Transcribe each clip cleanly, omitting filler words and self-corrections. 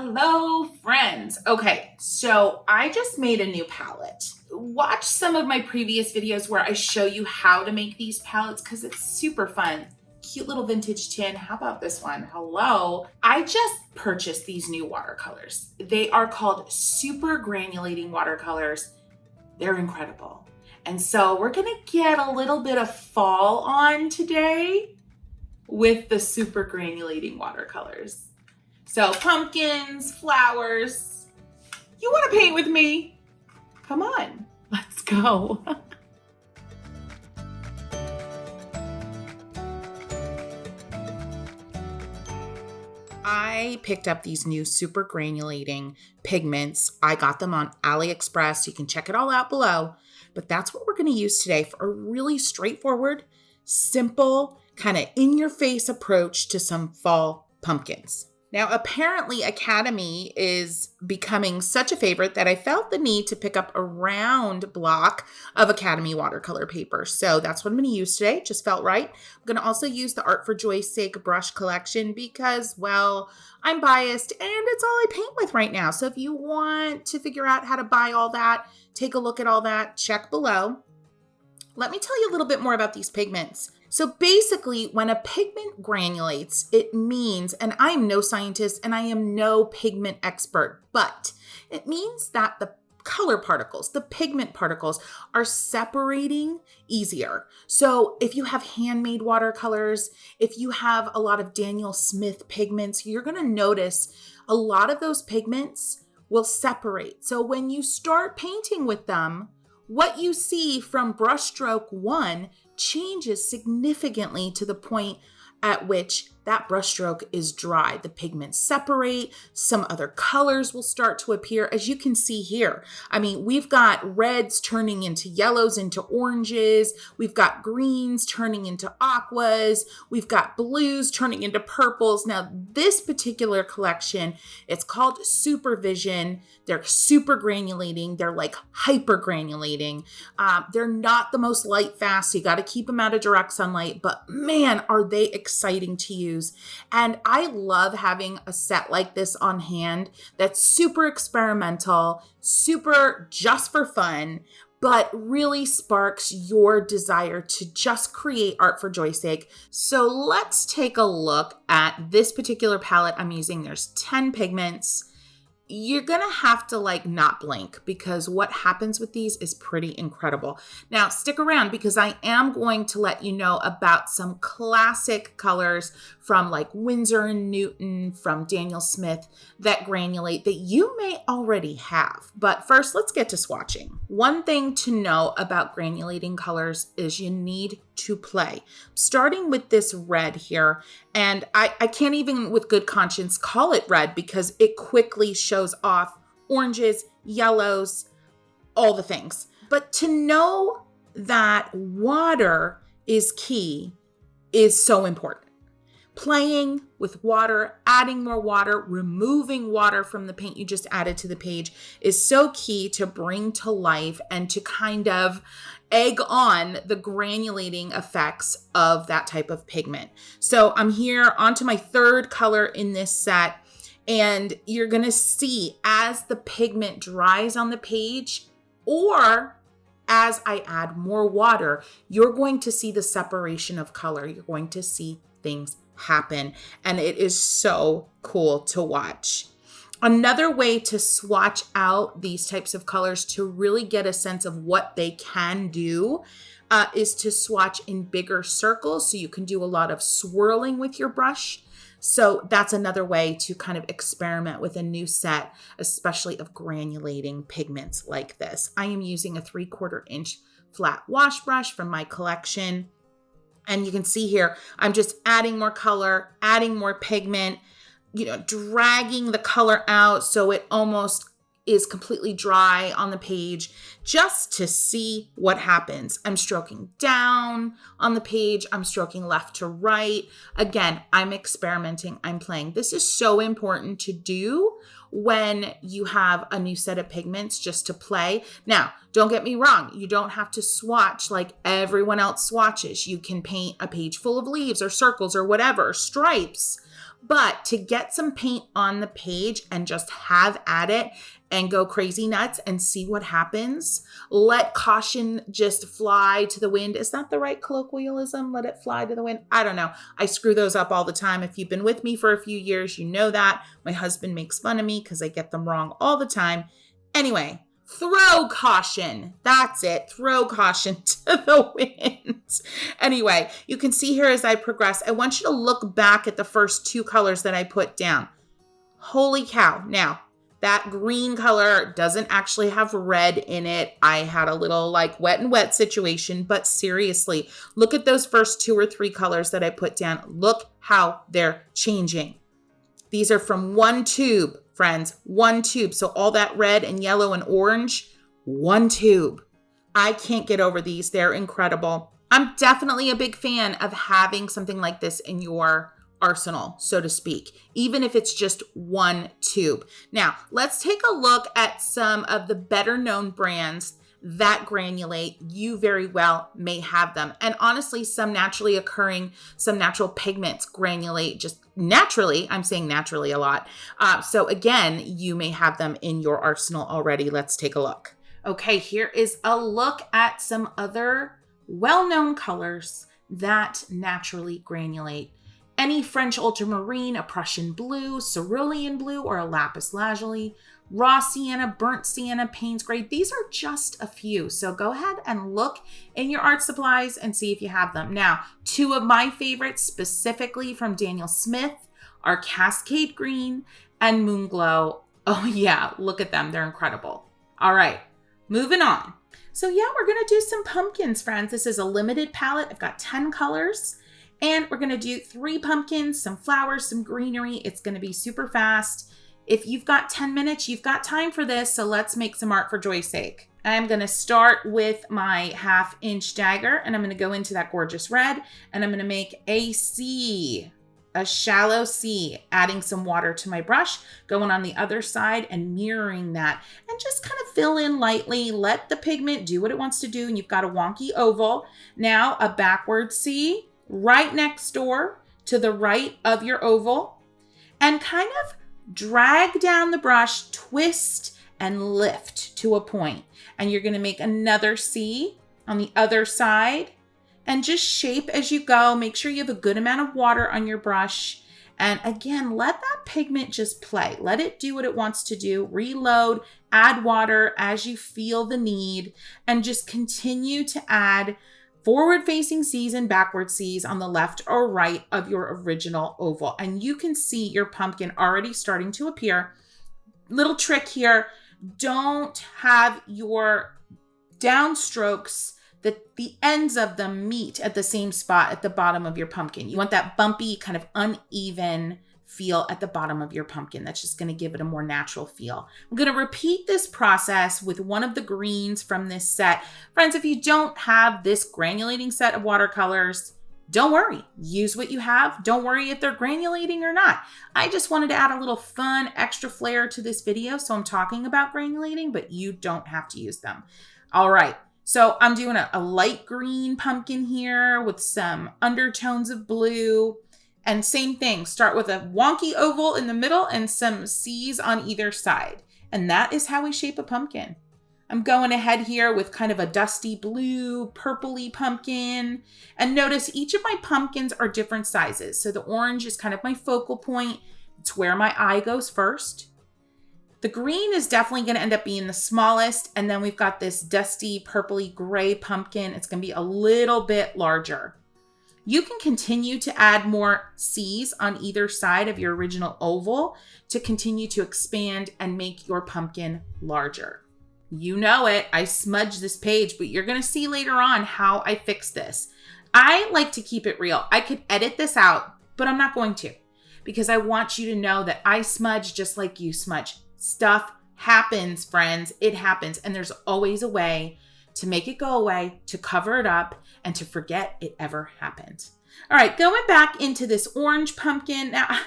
Hello, friends. Okay, so I just made a new palette. Watch some of my previous videos where I show you how to make these palettes because it's super fun. Cute little vintage tin. How about this one? Hello. I just purchased these new watercolors. They are called super granulating watercolors. They're incredible. And so we're gonna get a little bit of fall on today with the super granulating watercolors. So pumpkins, flowers. You want to paint with me? Come on, let's go. I picked up these new super granulating pigments. I got them on AliExpress. You can check it all out below. But that's what we're going to use today for a really straightforward, simple, kind of in-your-face approach to some fall pumpkins. Now, apparently Academy is becoming such a favorite that I felt the need to pick up a round block of Academy watercolor paper. So that's what I'm going to use today. It just felt right. I'm going to also use the Art for Joy's Sake brush collection because, well, I'm biased and it's all I paint with right now. So if you want to figure out how to buy all that, take a look at all that, check below. Let me tell you a little bit more about these pigments. So basically, when a pigment granulates, it means, and I am no scientist and I am no pigment expert, but it means that the color particles, the pigment particles, are separating easier. So if you have handmade watercolors, if you have a lot of Daniel Smith pigments, you're going to notice a lot of those pigments will separate. So when you start painting with them, what you see from brushstroke 1 changes significantly to the point at which that brushstroke is dry. The pigments separate, some other colors will start to appear, as you can see here. I mean, we've got reds turning into yellows, into oranges, we've got greens turning into aquas, we've got blues turning into purples. Now, this particular collection, it's called Supervision. They're super granulating. They're like hyper granulating. They're not the most light fast. So you got to keep them out of direct sunlight, but man, are they exciting to use. And I love having a set like this on hand that's super experimental, super just for fun, but really sparks your desire to just create art for joy's sake. So let's take a look at this particular palette I'm using. There's 10 pigments. You're going to have to not blink because what happens with these is pretty incredible. Now, stick around because I am going to let you know about some classic colors from Winsor & Newton, from Daniel Smith that granulate that you may already have. But first, let's get to swatching. One thing to know about granulating colors is you need to play. Starting with this red here, and I can't even with good conscience call it red because it quickly shows off oranges, yellows, all the things. But to know that water is key is so important. Playing with water, adding more water, removing water from the paint you just added to the page is so key to bring to life and to kind of egg on the granulating effects of that type of pigment. So I'm here onto my third color in this set, and you're going to see as the pigment dries on the page, or as I add more water, you're going to see the separation of color. You're going to see things happen, and it is so cool to watch. Another way to swatch out these types of colors to really get a sense of what they can do is to swatch in bigger circles, so you can do a lot of swirling with your brush. So that's another way to kind of experiment with a new set, especially of granulating pigments like this. I am using a 3/4 inch flat wash brush from my collection. And you can see here, I'm just adding more color, adding more pigment, dragging the color out so it almost is completely dry on the page just to see what happens. I'm stroking down on the page. I'm stroking left to right. Again, I'm experimenting. I'm playing. This is so important to do when you have a new set of pigments, just to play. Now, don't get me wrong. You don't have to swatch like everyone else swatches. You can paint a page full of leaves or circles or whatever, stripes. But to get some paint on the page and just have at it and go crazy nuts and see what happens, let caution just fly to the wind. Is that the right colloquialism? Let it fly to the wind? I don't know. I screw those up all the time. If you've been with me for a few years, you know that. My husband makes fun of me because I get them wrong all the time. Anyway, throw caution. That's it. Throw caution to the wind. Anyway, you can see here as I progress, I want you to look back at the first two colors that I put down. Holy cow. Now, that green color doesn't actually have red in it. I had a little like wet and wet situation, but seriously, look at those first 2 or 3 colors that I put down. Look how they're changing. These are from one tube, friends, one tube. So all that red and yellow and orange, one tube. I can't get over these. They're incredible. I'm definitely a big fan of having something like this in your arsenal, so to speak, even if it's just one tube. Now, let's take a look at some of the better known brands that granulate. You very well may have them. And honestly, some naturally occurring, some natural pigments granulate just naturally. I'm saying naturally a lot. So again, you may have them in your arsenal already. Let's take a look. Okay, here is a look at some other well-known colors that naturally granulate. Any French ultramarine, a Prussian blue, cerulean blue, or a lapis lazuli, raw sienna, burnt sienna, Payne's gray. These are just a few. So go ahead and look in your art supplies and see if you have them. Now, 2 of my favorites specifically from Daniel Smith are Cascade Green and Moonglow. Oh yeah, look at them. They're incredible. All right, moving on. So yeah, we're going to do some pumpkins, friends. This is a limited palette. I've got 10 colors. And we're going to do 3 pumpkins, some flowers, some greenery. It's going to be super fast. If you've got 10 minutes, you've got time for this. So let's make some art for joy's sake. I'm going to start with my 1/2-inch dagger, and I'm going to go into that gorgeous red, and I'm going to make a C, a shallow C, adding some water to my brush, going on the other side and mirroring that, and just kind of fill in lightly. Let the pigment do what it wants to do. And you've got a wonky oval. Now a backward C, right next door to the right of your oval, and kind of drag down the brush, twist and lift to a point. And you're going to make another C on the other side and just shape as you go. Make sure you have a good amount of water on your brush. And again, let that pigment just play. Let it do what it wants to do. Reload, add water as you feel the need, and just continue to add forward-facing C's and backward C's on the left or right of your original oval. And you can see your pumpkin already starting to appear. Little trick here, don't have your downstrokes that the ends of them meet at the same spot at the bottom of your pumpkin. You want that bumpy, kind of uneven feel at the bottom of your pumpkin. That's just going to give it a more natural feel. I'm going to repeat this process with one of the greens from this set. Friends, if you don't have this granulating set of watercolors, don't worry. Use what you have. Don't worry if they're granulating or not. I just wanted to add a little fun extra flair to this video, so I'm talking about granulating, but you don't have to use them. All right. So I'm doing a light green pumpkin here with some undertones of blue. And same thing, start with a wonky oval in the middle and some C's on either side. And that is how we shape a pumpkin. I'm going ahead here with kind of a dusty blue, purpley pumpkin. And notice each of my pumpkins are different sizes. So the orange is kind of my focal point. It's where my eye goes first. The green is definitely going to end up being the smallest. And then we've got this dusty, purpley gray pumpkin. It's going to be a little bit larger. You can continue to add more C's on either side of your original oval to continue to expand and make your pumpkin larger. You know it, I smudged this page, but you're going to see later on how I fix this. I like to keep it real. I could edit this out, but I'm not going to, because I want you to know that I smudge just like you smudge. Stuff happens, friends. It happens. And there's always a way to make it go away, to cover it up, and to forget it ever happened. All right, going back into this orange pumpkin. Now,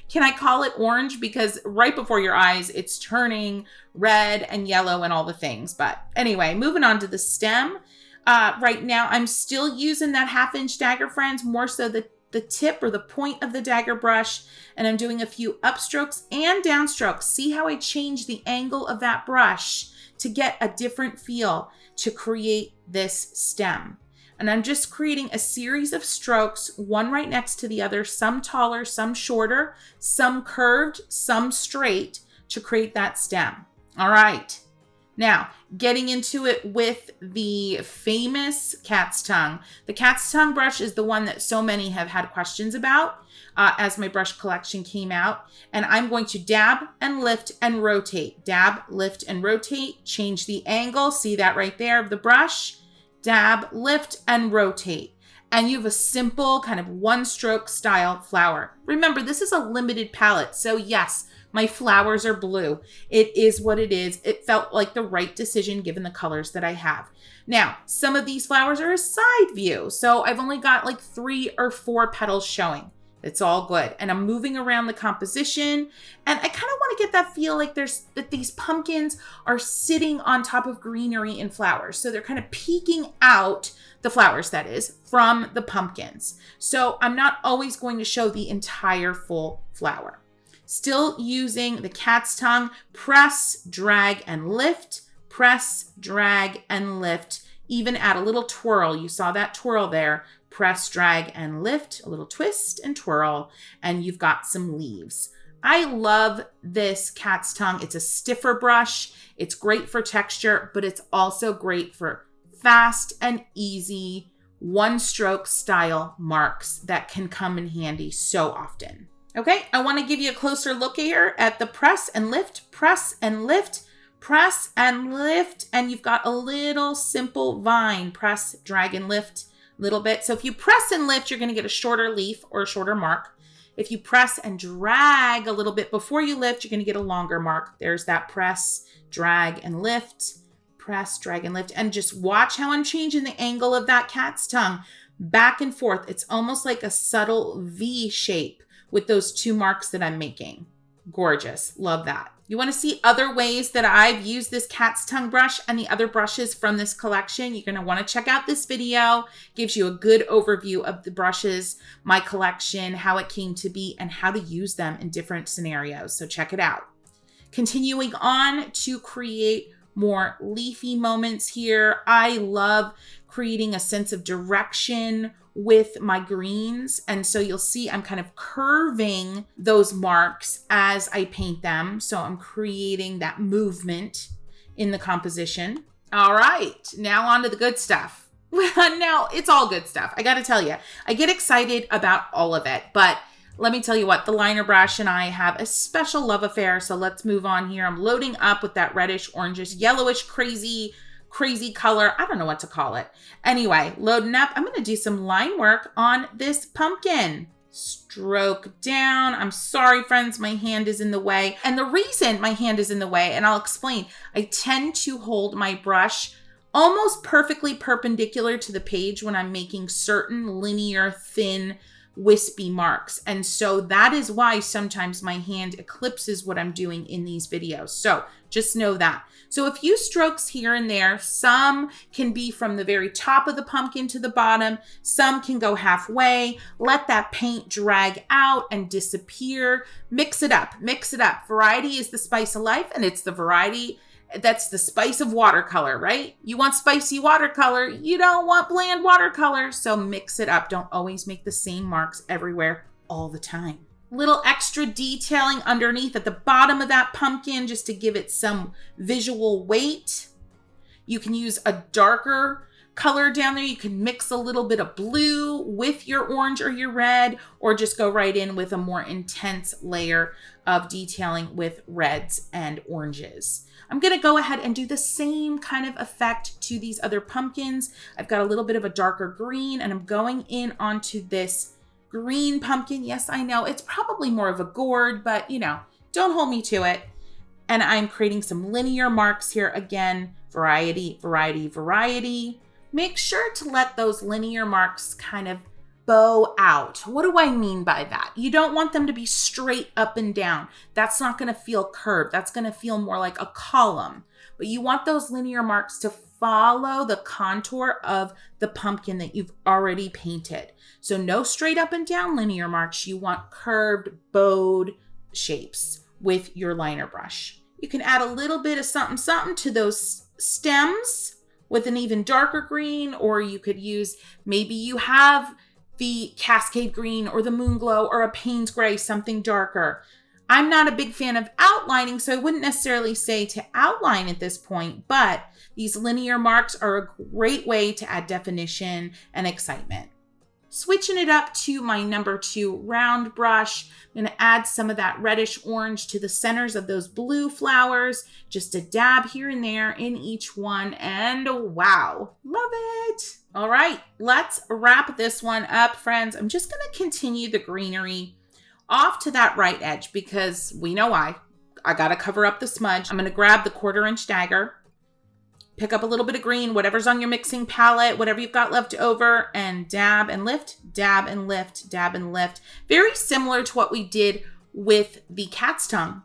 can I call it orange? Because right before your eyes, it's turning red and yellow and all the things. But anyway, moving on to the stem. Right now, I'm still using that 1/2-inch dagger, friends, more so the tip or the point of the dagger brush, and I'm doing a few upstrokes and downstrokes. See how I change the angle of that brush to get a different feel to create this stem. And I'm just creating a series of strokes, one right next to the other, some taller, some shorter, some curved, some straight, to create that stem. All right. Now, getting into it with the famous cat's tongue. The cat's tongue brush is the one that so many have had questions about as my brush collection came out. And I'm going to dab and lift and rotate. Dab, lift, and rotate. Change the angle. See that right there of the brush? Dab, lift, and rotate. And you have a simple kind of one-stroke style flower. Remember, this is a limited palette. So yes, my flowers are blue. It is what it is. It felt like the right decision given the colors that I have. Now, some of these flowers are a side view. So I've only got like 3 or 4 petals showing. It's all good. And I'm moving around the composition. And I kind of want to get that feel like that these pumpkins are sitting on top of greenery and flowers. So they're kind of peeking out, the flowers that is, from the pumpkins. So I'm not always going to show the entire full flower. Still using the cat's tongue, press, drag, and lift, press, drag, and lift. Even add a little twirl. You saw that twirl there. Press, drag, and lift, a little twist and twirl, and you've got some leaves. I love this cat's tongue. It's a stiffer brush. It's great for texture, but it's also great for fast and easy one-stroke style marks that can come in handy so often. Okay, I want to give you a closer look here at the press and lift, press and lift, press and lift, and you've got a little simple vine. Press, drag, and lift a little bit. So if you press and lift, you're going to get a shorter leaf or a shorter mark. If you press and drag a little bit before you lift, you're going to get a longer mark. There's that press, drag, and lift, press, drag, and lift. And just watch how I'm changing the angle of that cat's tongue back and forth. It's almost like a subtle V shape with those 2 marks that I'm making. Gorgeous. Love that. You want to see other ways that I've used this cat's tongue brush and the other brushes from this collection? You're going to want to check out this video. Gives you a good overview of the brushes, my collection, how it came to be, and how to use them in different scenarios. So check it out. Continuing on to create more leafy moments here. I love creating a sense of direction with my greens. And so you'll see I'm kind of curving those marks as I paint them. So I'm creating that movement in the composition. All right, now on to the good stuff. Now it's all good stuff. I got to tell you, I get excited about all of it, but let me tell you what, the liner brush and I have a special love affair. So let's move on here. I'm loading up with that reddish, orangish, yellowish, crazy color. I don't know what to call it. Anyway, loading up. I'm going to do some line work on this pumpkin. Stroke down. I'm sorry, friends, my hand is in the way. And the reason my hand is in the way, and I'll explain, I tend to hold my brush almost perfectly perpendicular to the page when I'm making certain linear, thin, wispy marks. And so that is why sometimes my hand eclipses what I'm doing in these videos. So just know that. So a few strokes here and there. Some can be from the very top of the pumpkin to the bottom. Some can go halfway. Let that paint drag out and disappear. Mix it up. Mix it up. Variety is the spice of life, and it's the variety that's the spice of watercolor, right? You want spicy watercolor. You don't want bland watercolor. So mix it up. Don't always make the same marks everywhere all the time. Little extra detailing underneath at the bottom of that pumpkin just to give it some visual weight. You can use a darker color down there. You can mix a little bit of blue with your orange or your red, or just go right in with a more intense layer of detailing with reds and oranges. I'm going to go ahead and do the same kind of effect to these other pumpkins. I've got a little bit of a darker green, and I'm going in onto this green pumpkin. Yes, I know it's probably more of a gourd, but you know, don't hold me to it. And I'm creating some linear marks here. Again, variety, variety, variety. Make sure to let those linear marks kind of bow out. What do I mean by that? You don't want them to be straight up and down. That's not going to feel curved. That's going to feel more like a column. But you want those linear marks to follow the contour of the pumpkin that you've already painted. So no straight up and down linear marks. You want curved, bowed shapes with your liner brush. You can add a little bit of something, something to those stems with an even darker green, or you could use, maybe you have the Cascade Green or the Moon Glow or a Payne's Gray, something darker. I'm not a big fan of outlining, so I wouldn't necessarily say to outline at this point, but these linear marks are a great way to add definition and excitement. Switching it up to my number 2 round brush, I'm going to add some of that reddish orange to the centers of those blue flowers, just a dab here and there in each one, and wow, love it. All right, let's wrap this one up, friends. I'm just going to continue the greenery off to that right edge because we know why. I got to cover up the smudge. I'm going to grab the 1/4 inch dagger, pick up a little bit of green, whatever's on your mixing palette, whatever you've got left over, and dab and lift, dab and lift, dab and lift. Very similar to what we did with the cat's tongue.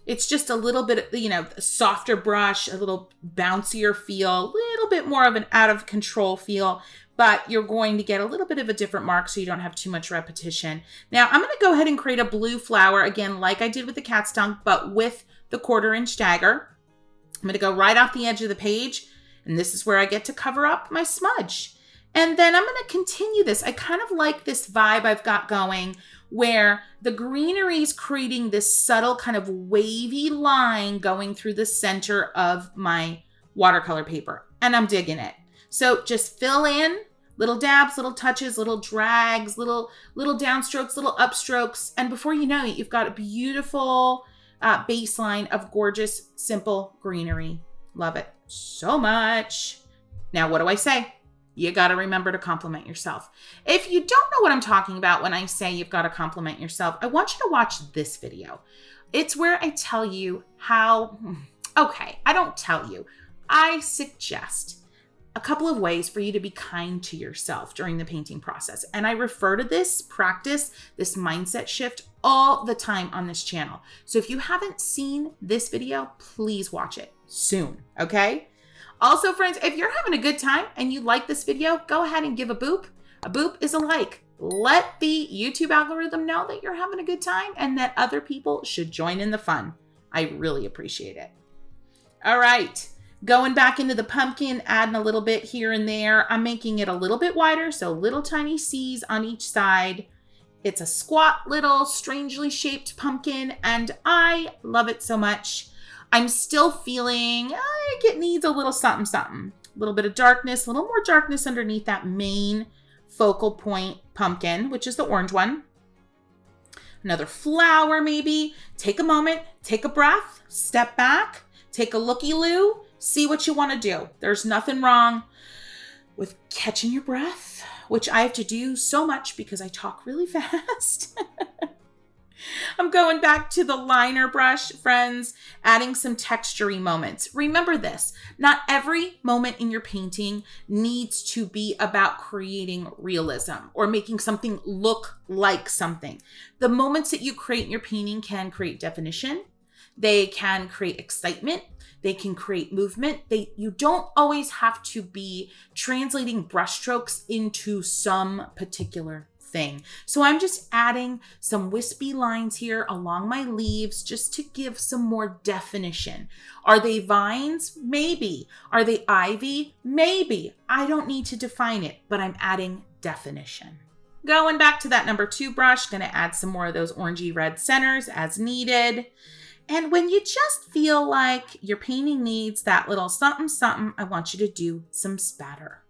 It's just a little bit, a softer brush, a little bouncier feel, a little bit more of an out of control feel, but you're going to get a little bit of a different mark so you don't have too much repetition. Now I'm going to go ahead and create a blue flower again, like I did with the cat's tongue, but with the 1/4 inch dagger. I'm going to go right off the edge of the page, and this is where I get to cover up my smudge. And then I'm going to continue this. I kind of like this vibe I've got going where the greenery is creating this subtle kind of wavy line going through the center of my watercolor paper, and I'm digging it. So just fill in little dabs, little touches, little drags, little downstrokes, little upstrokes, and before you know it, you've got a beautiful baseline of gorgeous, simple greenery. Love it so much. Now, what do I say? You got to remember to compliment yourself. If you don't know what I'm talking about when I say you've got to compliment yourself, I want you to watch this video. It's where I tell you how, I don't tell you. I suggest a couple of ways for you to be kind to yourself during the painting process. And I refer to this practice, this mindset shift all the time on this channel. So if you haven't seen this video, please watch it soon, okay? Also, friends, if you're having a good time and you like this video, go ahead and give a boop. A boop is a like. Let the YouTube algorithm know that you're having a good time and that other people should join in the fun. I really appreciate it. All right, going back into the pumpkin, adding a little bit here and there. I'm making it a little bit wider, so little tiny C's on each side. It's a squat little strangely shaped pumpkin, and I love it so much. I'm still feeling like it needs a little something, something. A little bit of darkness, a little more darkness underneath that main focal point pumpkin, which is the orange one. Another flower maybe. Take a moment, take a breath, step back, take a looky-loo, see what you want to do. There's nothing wrong with catching your breath, which I have to do so much because I talk really fast. I'm going back to the liner brush, friends, adding some textury moments. Remember this, not every moment in your painting needs to be about creating realism or making something look like something. The moments that you create in your painting can create definition. They can create excitement. They can create movement. You don't always have to be translating brushstrokes into some particular thing. So I'm just adding some wispy lines here along my leaves just to give some more definition. Are they vines? Maybe. Are they ivy? Maybe. I don't need to define it, but I'm adding definition. Going back to that number 2 brush, going to add some more of those orangey red centers as needed. And when you just feel like your painting needs that little something, something, I want you to do some spatter.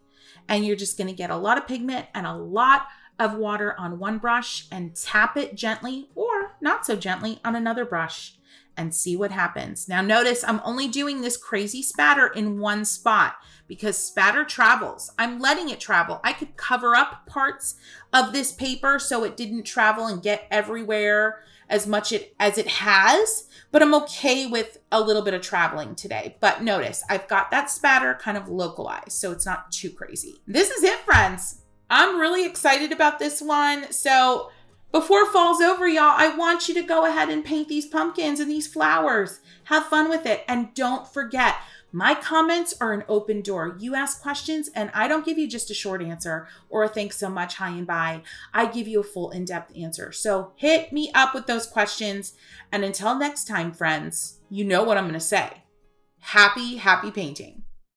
And you're just going to get a lot of pigment and a lot of water on one brush and tap it gently or not so gently on another brush and see what happens. Now notice I'm only doing this crazy spatter in one spot because spatter travels. I'm letting it travel. I could cover up parts of this paper so it didn't travel and get everywhere as much as it has, but I'm okay with a little bit of traveling today. But notice I've got that spatter kind of localized so it's not too crazy. This is it, friends. I'm really excited about this one. So before fall's over, y'all, I want you to go ahead and paint these pumpkins and these flowers. Have fun with it. And don't forget, my comments are an open door. You ask questions and I don't give you just a short answer or a thanks so much, hi and bye. I give you a full in-depth answer. So hit me up with those questions. And until next time, friends, you know what I'm going to say. Happy painting.